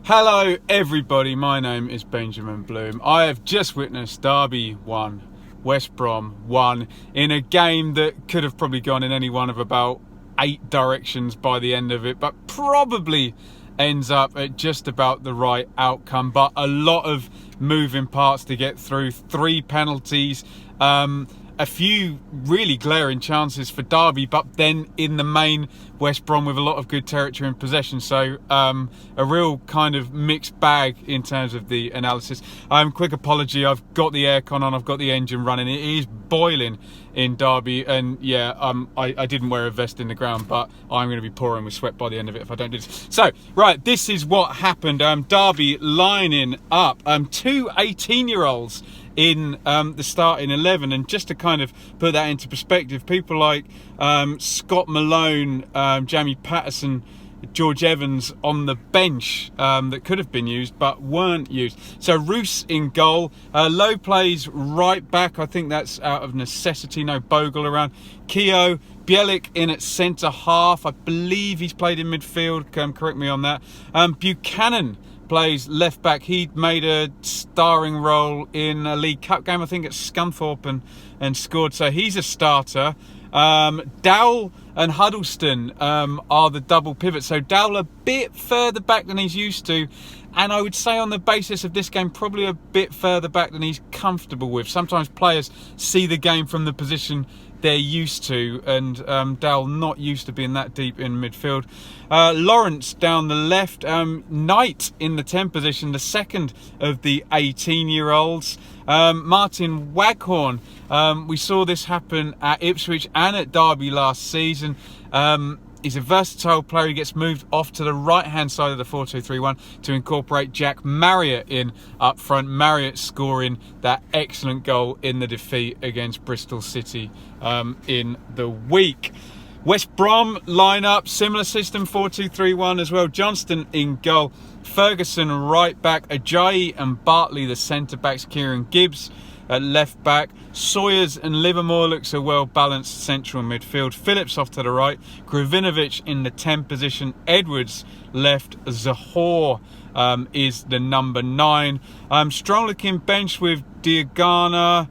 Hello everybody, my name is Benjamin Bloom. I have just witnessed Derby 1, West Brom 1 in a game that could have probably gone in any one of about 8 directions by the end of it, but probably ends up at just about the right outcome. But a lot of moving parts to get through, 3 penalties, a few really glaring chances for Derby, but then in the main, West Brom with a lot of good territory and possession. So a real kind of mixed bag in terms of the analysis. Quick apology, I've got the aircon on, I've got the engine running. It is boiling in Derby, and yeah, I didn't wear a vest in the ground, but I'm going to be pouring with sweat by the end of it if I don't do this. So, right, this is what happened. Derby lining up 2 18-year-olds in the starting 11, and just to kind of put that into perspective, people like Scott Malone, Jamie Patterson, George Evans on the bench that could have been used but weren't used. So Roos in goal, Low plays right back, I think that's out of necessity, no Bogle around. Keogh, Bielik in at centre half, I believe he's played in midfield, correct me on that. Buchanan plays left back. He'd made a starring role in a League Cup game, I think, at Scunthorpe, and scored, so he's a starter. Dowell and Huddleston are the double pivot, so Dowell a bit further back than he's used to, and I would say on the basis of this game probably a bit further back than he's comfortable with. Sometimes players see the game from the position they're used to, and Dowell not used to being that deep in midfield. Lawrence down the left, Knight in the 10 position, the second of the 18-year-olds. Martin Waghorn, we saw this happen at Ipswich and at Derby last season. He's a versatile player. He gets moved off to the right-hand side of the 4-2-3-1 to incorporate Jack Marriott in up front. Marriott scoring that excellent goal in the defeat against Bristol City in the week. West Brom line-up, similar system, 4-2-3-1 as well. Johnston in goal, Ferguson right back, Ajayi and Bartley the centre-backs, Kieran Gibbs at left back. Sawyers and Livermore looks a well-balanced central midfield. Phillips off to the right, Gravinovic in the 10 position, Edwards left, Zahor is the number 9. Strong looking bench with Diagana,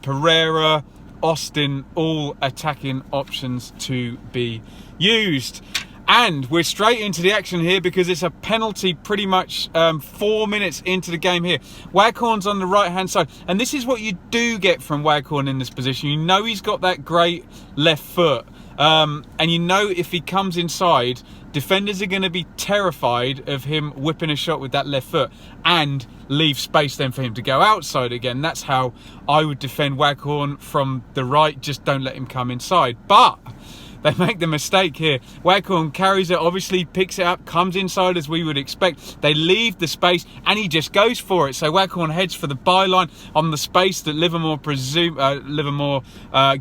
Pereira, Austin, all attacking options to be used. And we're straight into the action here because it's a penalty pretty much 4 minutes into the game here. Waghorn's on the right-hand side. And this is what you do get from Waghorn in this position. You know he's got that great left foot. And you know if he comes inside, defenders are going to be terrified of him whipping a shot with that left foot and leave space then for him to go outside again. That's how I would defend Waghorn from the right. Just don't let him come inside. But they make the mistake here. Waghorn carries it, obviously picks it up, comes inside as we would expect. They leave the space and he just goes for it. So Waghorn heads for the byline on the space that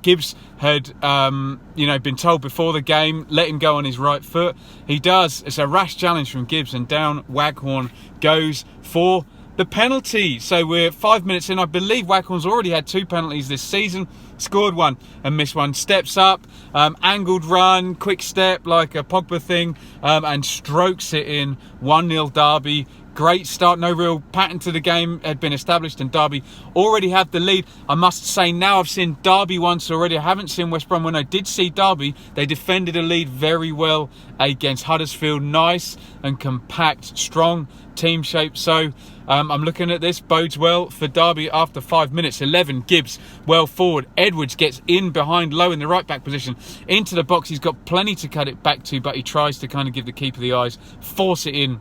Gibbs had been told before the game, let him go on his right foot. He does. It's a rash challenge from Gibbs, and down Waghorn goes for the penalty. So we're 5 minutes in. I believe Waghorn's already had 2 penalties this season, scored 1 and missed 1. Steps up, angled run, quick step like a Pogba thing, and strokes it in. 1-0 Derby. Great start. No real pattern to the game had been established, and Derby already have the lead. I must say, now I've seen Derby once already. I haven't seen West Brom. When I did see Derby, they defended a lead very well against Huddersfield. Nice and compact, strong team shape. So I'm looking at this, bodes well for Derby after 5 minutes. 11, Gibbs well forward. Edwards gets in behind Low in the right back position into the box. He's got plenty to cut it back to, but he tries to kind of give the keeper the eyes, force it in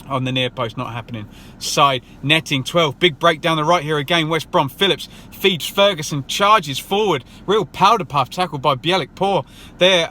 on the near post, not happening. Side netting 12, big break down the right here again. West Brom. Phillips feeds Ferguson, charges forward, real powder puff, tackled by Bielik. Poor there,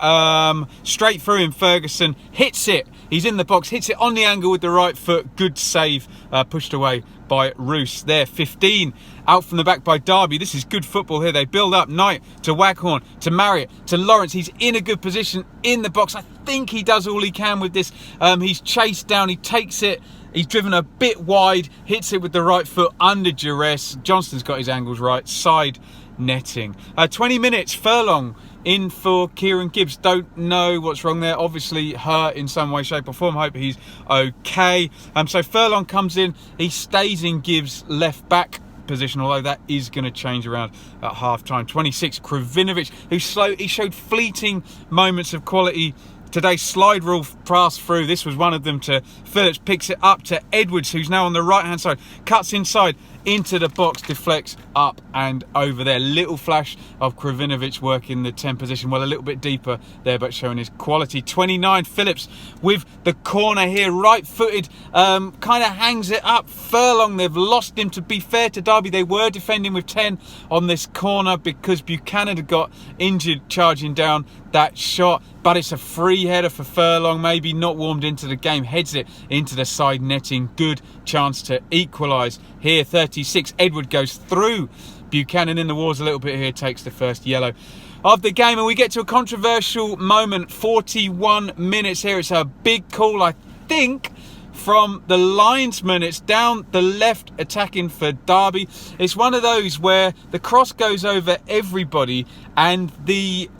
straight through him. Ferguson hits it, he's in the box, hits it on the angle with the right foot. Good save, pushed away by Roos there. 15 out from the back by Derby. This is good football here. They build up. Knight to Waghorn, to Marriott, to Lawrence. He's in a good position in the box. I think he does all he can with this. He's chased down, he takes it He's driven a bit wide, hits it with the right foot under duress. Johnston's got his angles right, side netting. 20 minutes, Furlong in for Kieran Gibbs. Don't know what's wrong there. Obviously hurt in some way, shape or form. Hope he's okay. So Furlong comes in. He stays in Gibbs' left back position, although that is going to change around at half time. 26, Kravinovic, he showed fleeting moments of quality today. Slide rule pass through. This was one of them to Phillips. Picks it up to Edwards, who's now on the right hand side. Cuts inside into the box, deflects up and over there. Little flash of Kravinovic working the 10 position. Well, a little bit deeper there, but showing his quality. 29, Phillips with the corner here. Right footed, kind of hangs it up. Furlong, they've lost him. To be fair to Derby, they were defending with 10 on this corner because Buchanan had got injured charging down that shot, but it's a free header for Furlong, maybe not warmed into the game, heads it into the side netting. Good chance to equalise here. 36, Edward goes through Buchanan in the walls a little bit here, takes the first yellow of the game, and we get to a controversial moment. 41 minutes here. It's a big call, I think, from the linesman. It's down the left attacking for Derby. It's one of those where the cross goes over everybody and the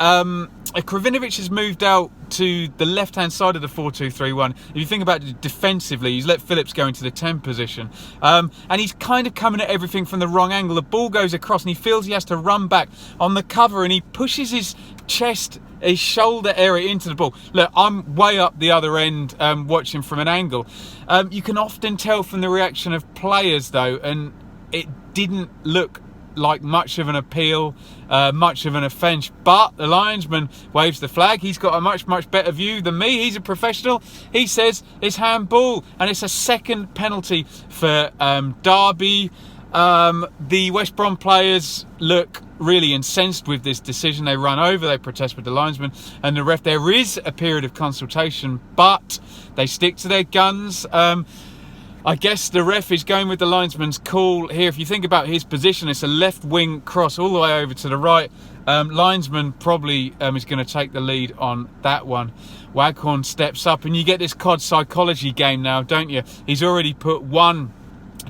Kravinovic has moved out to the left hand side of the 4-2-3-1. If you think about it defensively, he's let Phillips go into the 10 position, and he's kind of coming at everything from the wrong angle. The ball goes across and he feels he has to run back on the cover, and he pushes his chest, his shoulder area into the ball. Look, I'm way up the other end watching from an angle. You can often tell from the reaction of players though, and it didn't look like much of an appeal, much of an offence, but the linesman waves the flag. He's got a much better view than me. He's a professional. He says it's handball, and it's a second penalty for Derby. The West Brom players look really incensed with this decision. They run over, they protest with the linesman and the ref. There is a period of consultation, but they stick to their guns. I guess the ref is going with the linesman's call here. If you think about his position, it's a left wing cross all the way over to the right. Linesman probably is going to take the lead on that one. Waghorn steps up, and you get this COD psychology game now, don't you? He's already put one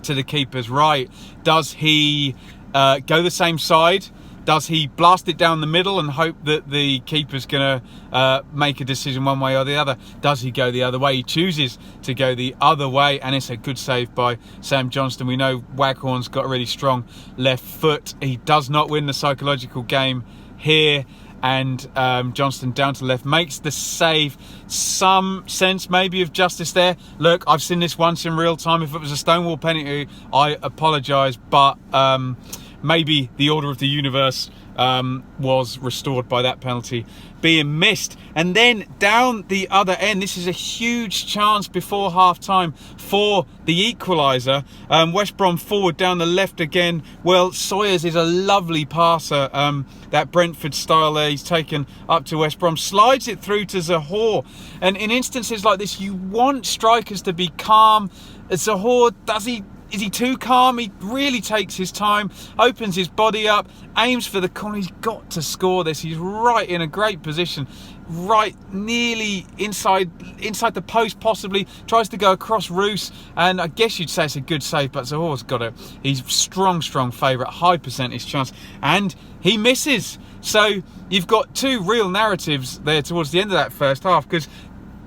to the keeper's right. Does he go the same side? Does he blast it down the middle and hope that the keeper's going to make a decision one way or the other? Does he go the other way? He chooses to go the other way, and it's a good save by Sam Johnston. We know Waghorn's got a really strong left foot. He does not win the psychological game here, and Johnston down to left makes the save. Some sense maybe of justice there. Look, I've seen this once in real time. If it was a Stonewall penalty, I apologise, but maybe the order of the universe was restored by that penalty being missed. And then down the other end, this is a huge chance before half-time for the equaliser. West Brom forward down the left again. Well, Sawyers is a lovely passer, that Brentford style there. He's taken up to West Brom, slides it through to Zahor. And in instances like this, you want strikers to be calm. Zahor, is he too calm? He really takes his time, opens his body up, aims for the corner. He's got to score this. He's right in a great position, right nearly inside the post possibly. Tries to go across Roos, and I guess you'd say it's a good save, but Zahor's got it. He's strong favourite, high percentage chance, and he misses. So you've got two real narratives there towards the end of that first half, because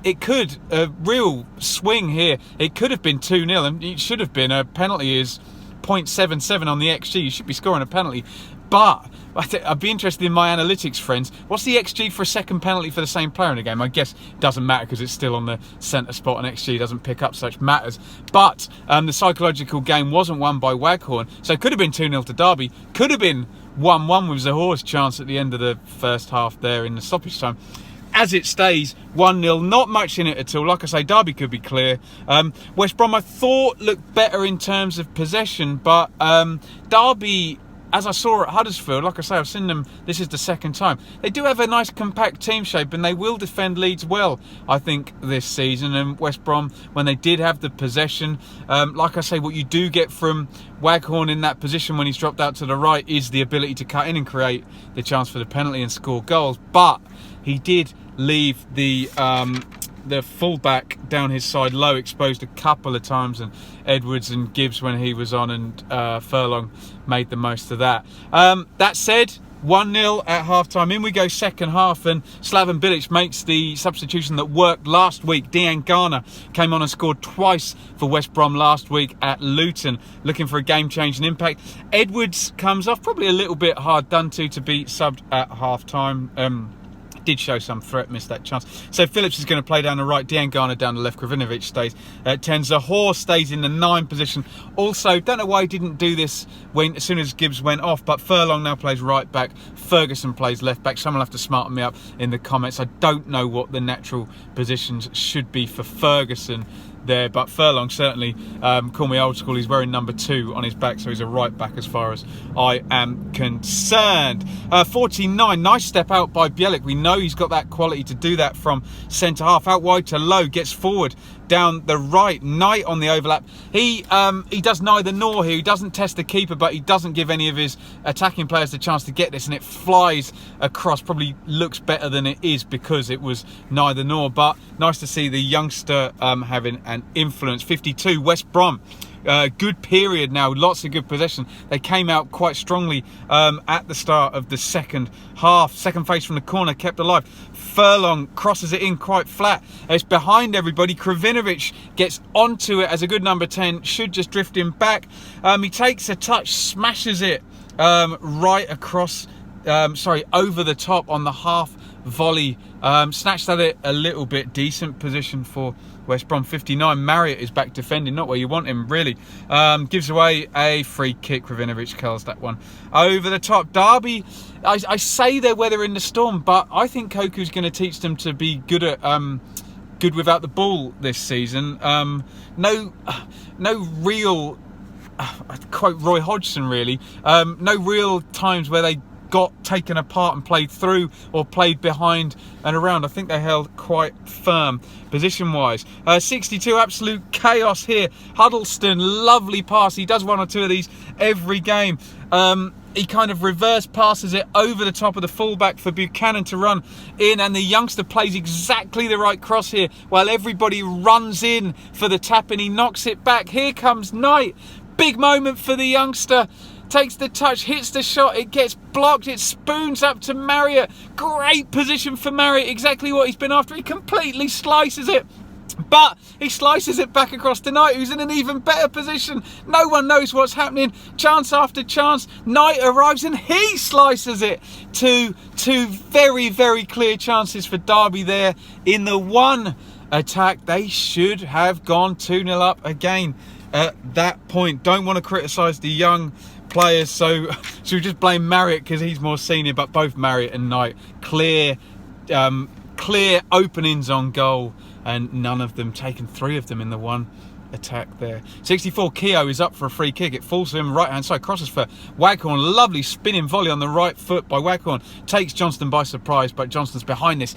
it could, a real swing here. It could have been 2-0, and it should have been. A penalty is 0.77 on the XG. You should be scoring a penalty. But I'd be interested in my analytics friends. What's the XG for a second penalty for the same player in a game? I guess it doesn't matter because it's still on the centre spot and XG doesn't pick up such matters. But the psychological game wasn't won by Waghorn. So it could have been 2-0 to Derby. Could have been 1-1 with Zahor's chance at the end of the first half there in the stoppage time. As it stays, 1-0, not much in it at all. Like I say, Derby could be clear. West Brom, I thought, looked better in terms of possession, but Derby, as I saw at Huddersfield, like I say, I've seen them, this is the second time. They do have a nice compact team shape, and they will defend leads well, I think, this season. And West Brom, when they did have the possession, like I say, what you do get from Waghorn in that position when he's dropped out to the right is the ability to cut in and create the chance for the penalty and score goals. But he did leave the the fullback down his side low, exposed a couple of times, and Edwards and Gibbs when he was on, and Furlong made the most of that. That said, 1-0 at half-time. In we go second half, and Slaven Bilic makes the substitution that worked last week. Dejan Garner came on and scored twice for West Brom last week at Luton, looking for a game-changing impact. Edwards comes off, probably a little bit hard done to be subbed at half-time. Did show some threat, missed that chance. So Phillips is going to play down the right, Dejan Garner down the left, Krovinovic stays at 10. Zahor stays in the 9 position. Also, don't know why he didn't do this as soon as Gibbs went off, but Furlong now plays right back, Ferguson plays left back. Someone will have to smarten me up in the comments. I don't know what the natural positions should be for Ferguson there, but Furlong certainly, call me old school, he's wearing number 2 on his back, so he's a right back as far as I am concerned. 49, nice step out by Bielik. We know he's got that quality to do that from centre half. Out wide to Low, gets forward down the right. Knight on the overlap. He does neither nor here. He doesn't test the keeper, but he doesn't give any of his attacking players the chance to get this, and it flies across. Probably looks better than it is because it was neither nor, but nice to see the youngster having an influence. 52, West Brom. Good period now, lots of good possession. They came out quite strongly at the start of the second half. Second face from the corner, kept alive. Furlong crosses it in quite flat. It's behind everybody. Krovinovic gets onto it as a good number 10. Should just drift him back. He takes a touch, smashes it right across, over the top on the half volley. Snatched at it a little bit. Decent position for West Brom. 59, Marriott is back defending, not where you want him really. Gives away a free kick. Krovinovic curls that one over the top. Derby, I say they're weathering the storm, but I think Koku's going to teach them to be good at good without the ball this season. No real, I quote Roy Hodgson really, no real times where they got taken apart and played through or played behind and around. I think they held quite firm position wise. 62, absolute chaos here. Huddleston, lovely pass. He does one or two of these every game. He kind of reverse passes it over the top of the fullback for Buchanan to run in, and the youngster plays exactly the right cross here while everybody runs in for the tap, and he knocks it back. Here comes Knight. Big moment for the youngster. Takes the touch, hits the shot, it gets blocked, it spoons up to Marriott. Great position for Marriott, exactly what he's been after. He completely slices it, but he slices it back across to Knight, who's in an even better position. No one knows what's happening. Chance after chance. Knight arrives and he slices it. Two very, very clear chances for Derby there in the one attack. They should have gone 2-0 up again at that point. Don't want to criticise the young players, so we just blame Marriott because he's more senior, but both Marriott and Knight clear openings on goal, and none of them taken. 3 of them in the one attack there. 64, Keogh is up for a free kick. It falls to him right hand side, crosses for Waghorn. Lovely spinning volley on the right foot by Waghorn, takes Johnston by surprise, but Johnston's behind this,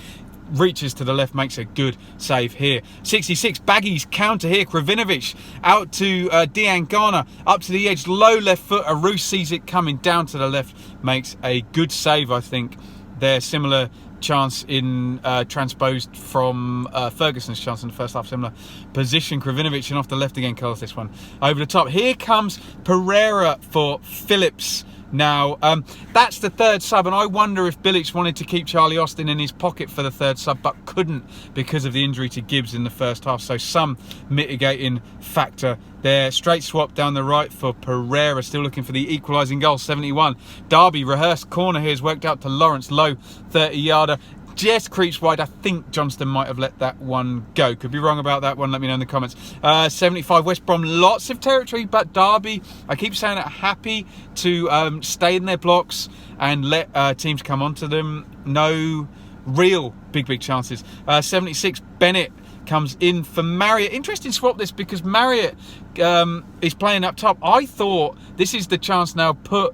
reaches to the left, makes a good save here. 66, Baggy's counter here. Krovinovic out to Dejan Garner, up to the edge, low left foot. Arus sees it coming down to the left, makes a good save, I think. There, similar chance in transposed from Ferguson's chance in the first half, similar position. Krovinovic and off the left again, curls this one over the top. Here comes Pereira for Phillips. Now, that's the third sub, and I wonder if Bilic wanted to keep Charlie Austin in his pocket for the third sub, but couldn't because of the injury to Gibbs in the first half. So some mitigating factor there. Straight swap down the right for Pereira, still looking for the equalising goal. 71. Derby, rehearsed corner here, has worked out to Lawrence. Low 30-yarder. Just creeps wide. I think Johnston might have let that one go. Could be wrong about that one. Let me know in the comments. 75, West Brom, lots of territory, but Derby, I keep saying it, happy to stay in their blocks and let teams come onto them. No real big chances. 76, Bennett comes in for Marriott. Interesting swap this, because Marriott is playing up top. I thought this is the chance now. Put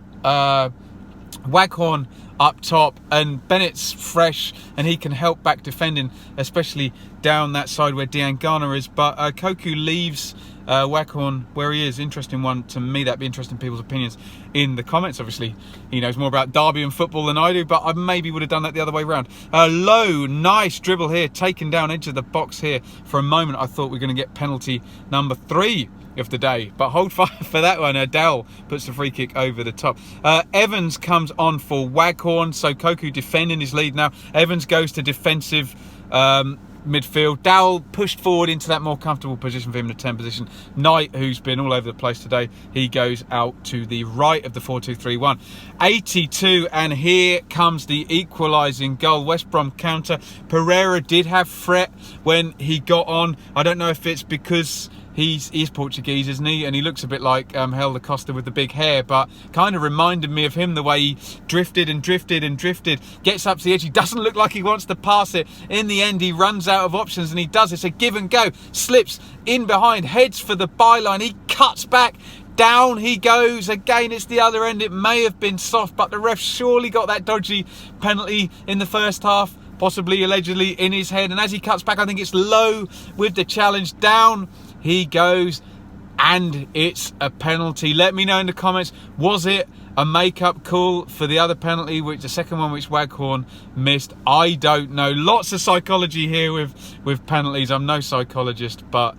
Waghorn up top, and Bennett's fresh and he can help back defending, especially down that side where Diangana is. But Koku leaves Waghorn where he is. Interesting one to me. That'd be interesting people's opinions in the comments. Obviously he knows more about Derby and football than I do, but I maybe would have done that the other way around. Low, nice dribble here, taken down edge of the box here. For a moment I thought we were going to get penalty number 3 of the day, but hold fire for that one. Dowell puts the free kick over the top. Evans comes on for Waghorn, so Koku defending his lead now. Evans goes to defensive midfield. Dowell pushed forward into that more comfortable position for him, the 10 position. Knight, who's been all over the place today, he goes out to the right of the 4-2-3-1. 82, and here comes the equalising goal. West Brom counter. Pereira did have threat when he got on. I don't know if it's because he's Portuguese, isn't he? And he looks a bit like Helder Costa with the big hair, but kind of reminded me of him, the way he drifted and drifted and drifted. Gets up to the edge. He doesn't look like he wants to pass it. In the end, he runs out of options, and he does. It's a give and go. Slips in behind, heads for the byline. He cuts back. Down he goes. Again, it's the other end. It may have been soft, but the ref surely got that dodgy penalty in the first half, possibly allegedly in his head. And as he cuts back, I think it's Low with the challenge. Down he goes, and it's a penalty. Let me know in the comments, was it a make-up call for the other penalty, which the second one which Waghorn missed? I don't know. Lots of psychology here with penalties. I'm no psychologist, but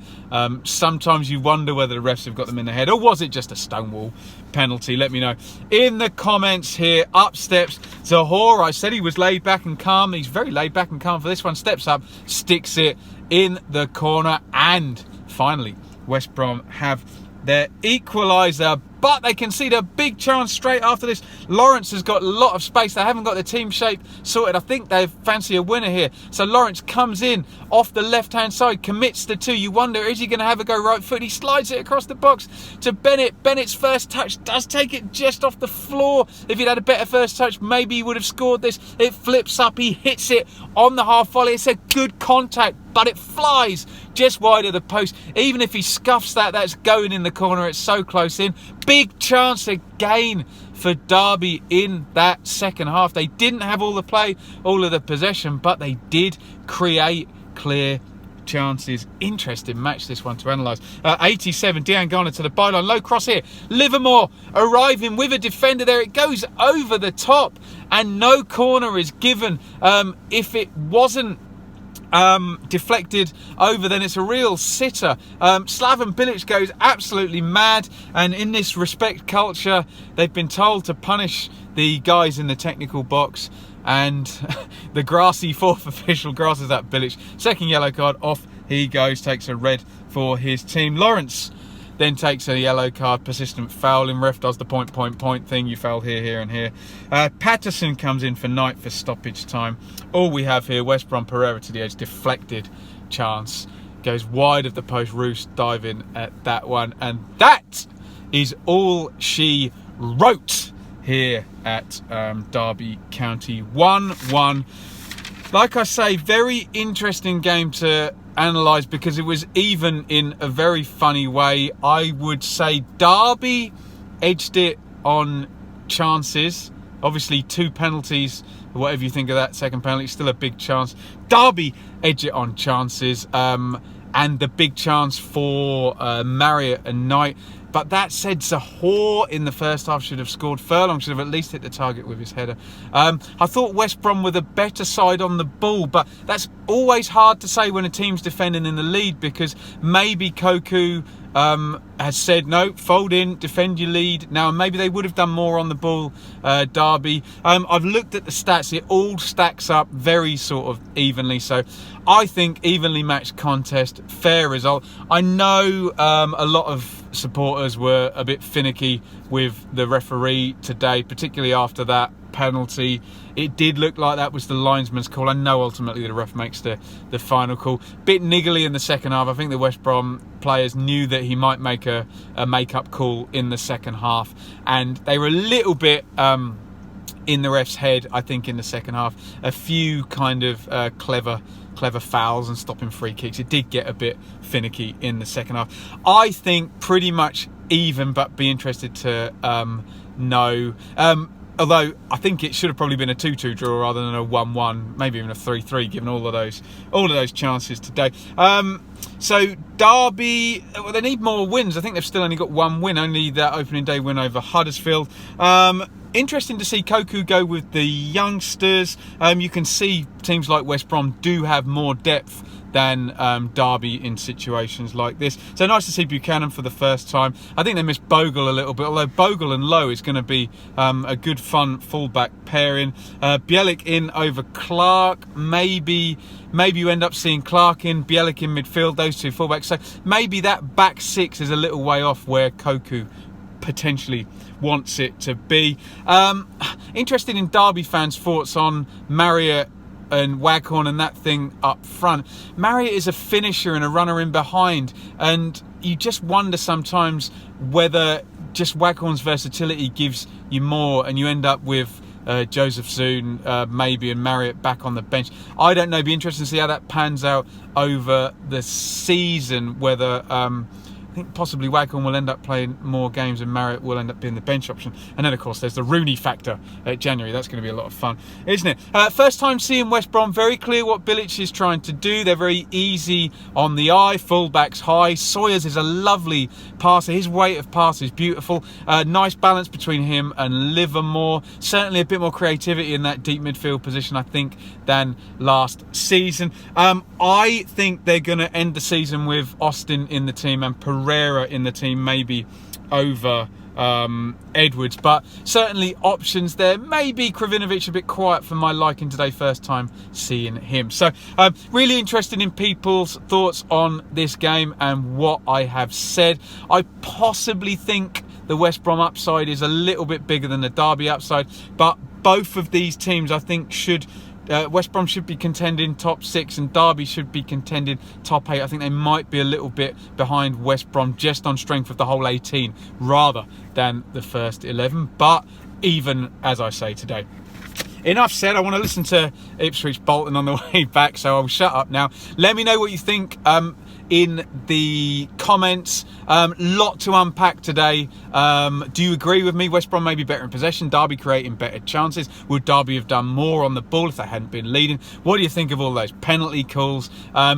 sometimes you wonder whether the refs have got them in the head, or was it just a stonewall penalty? Let me know in the comments here. Up steps Zohore. I said he was laid back and calm. He's very laid back and calm for this one. Steps up, sticks it in the corner, and finally West Brom have their equaliser, but they concede a big chance straight after this. Lawrence has got a lot of space. They haven't got the team shape sorted. I think they fancy a winner here. So Lawrence comes in off the left-hand side, commits the 2. You wonder, is he going to have a go right foot? He slides it across the box to Bennett. Bennett's first touch does take it just off the floor. If he'd had a better first touch, maybe he would have scored this. It flips up. He hits it on the half volley. It's a good contact, but it flies just wide of the post. Even if he scuffs that, that's going in the corner. It's so close in. Big chance again for Derby in that second half. They didn't have all the play, all of the possession, but they did create clear chances. Interesting match, this one, to analyse. 87, Diangana to the byline. Low cross here. Livermore arriving with a defender there. It goes over the top, and no corner is given. If it wasn't deflected over, then it's a real sitter. Slaven Bilic goes absolutely mad, and in this respect culture, they've been told to punish the guys in the technical box, and the grassy fourth official grasses at Bilic. Second yellow card, off he goes, takes a red for his team. Lawrence then takes a yellow card, persistent fouling. Ref does the point thing. You foul here, here and here. Patterson comes in for Knight for stoppage time. All we have here, West Brom, Pereira to the edge, deflected chance. Goes wide of the post, Roos diving at that one. And that is all she wrote here at Derby County. 1-1. Like I say, very interesting game to analyse because it was even in a very funny way. I would say Derby edged it on chances. Obviously 2 penalties, whatever you think of that second penalty, still a big chance. Derby edged it on chances, and the big chance for Marriott and Knight. But that said, Zohore in the first half should have scored. Furlong should have at least hit the target with his header. I thought West Brom were the better side on the ball, but that's always hard to say when a team's defending in the lead, because maybe Koku has said, no, fold in, defend your lead. Now, maybe they would have done more on the ball, Derby. I've looked at the stats. It all stacks up very sort of evenly. So I think evenly matched contest, fair result. I know a lot of supporters were a bit finicky with the referee today, particularly after that penalty. It did look like that was the linesman's call. I know ultimately the ref makes the final call. Bit niggly in the second half. I think the West Brom players knew that he might make a make-up call in the second half, and they were a little bit in the ref's head, I think, in the second half. A few kind of clever fouls and stopping free kicks. It did get a bit finicky in the second half. I think pretty much even, but be interested to know. Although I think it should have probably been a 2-2 draw rather than a 1-1, maybe even a 3-3, given all of those chances today. So Derby, well, they need more wins. I think they've still only got one win, only that opening day win over Huddersfield. Interesting to see Koku go with the youngsters. You can see teams like West Brom do have more depth than Derby in situations like this. So nice to see Buchanan for the first time. I think they missed Bogle a little bit, although Bogle and Lowe is going to be a good fun fullback pairing. Bielik in over Clark. Maybe you end up seeing Clark in, Bielik in midfield, those two fullbacks. So maybe that back six is a little way off where Koku potentially wants it to be. Interested in Derby fans' thoughts on Marriott and Waghorn and that thing up front. Marriott is a finisher and a runner in behind, and you just wonder sometimes whether just Waghorn's versatility gives you more and you end up with Joseph Zoon maybe and Marriott back on the bench. I don't know, be interested to see how that pans out over the season, whether I think possibly Waghorn will end up playing more games and Marriott will end up being the bench option. And then, of course, there's the Rooney factor at January. That's going to be a lot of fun, isn't it? First time seeing West Brom. Very clear what Bilic is trying to do. They're very easy on the eye. Fullbacks high. Sawyers is a lovely passer. His weight of pass is beautiful. Nice balance between him and Livermore. Certainly a bit more creativity in that deep midfield position, I think, than last season. I think they're going to end the season with Austin in the team and Pereira in the team, maybe over Edwards, but certainly options there. Maybe Kravinovic a bit quiet for my liking today, first time seeing him. So really interested in people's thoughts on this game and what I have said. I possibly think the West Brom upside is a little bit bigger than the Derby upside, but both of these teams I think should West Brom should be contending top 6 and Derby should be contending top 8. I think they might be a little bit behind West Brom just on strength of the whole 18 rather than the first 11. But even as I say today, enough said. I want to listen to Ipswich Bolton on the way back, so I'll shut up now. Let me know what you think in the comments. Lot to unpack today. Do you agree with me? West Brom may be better in possession, Derby creating better chances. Would Derby have done more on the ball if they hadn't been leading? What do you think of all those penalty calls?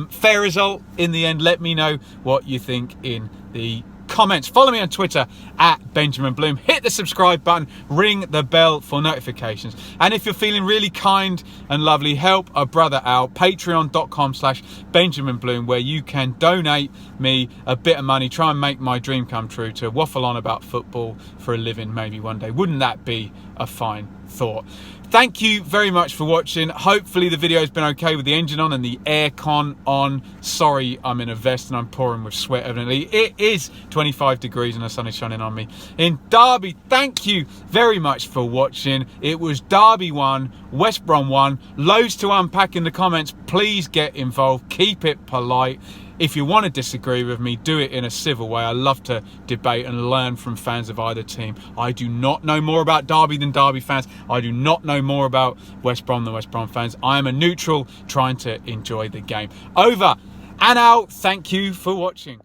Fair result in the end. Let me know what you think in the comments. Follow me on Twitter at Benjamin Bloom. Hit the subscribe button, ring the bell for notifications. And if you're feeling really kind and lovely, help a brother out. Patreon.com/Benjamin Bloom, where you can donate me a bit of money, try and make my dream come true, to waffle on about football for a living maybe one day. Wouldn't that be a fine thought? Thank you very much for watching. Hopefully the video's been okay with the engine on and the aircon on. Sorry, I'm in a vest and I'm pouring with sweat evidently. It is 25 degrees and the sun is shining on me in Derby. Thank you very much for watching. It was Derby 1, West Brom 1. Loads to unpack in the comments. Please get involved. Keep it polite. If you want to disagree with me, do it in a civil way. I love to debate and learn from fans of either team. I do not know more about Derby than Derby fans. I do not know more about West Brom than West Brom fans. I am a neutral trying to enjoy the game. Over and out. Thank you for watching.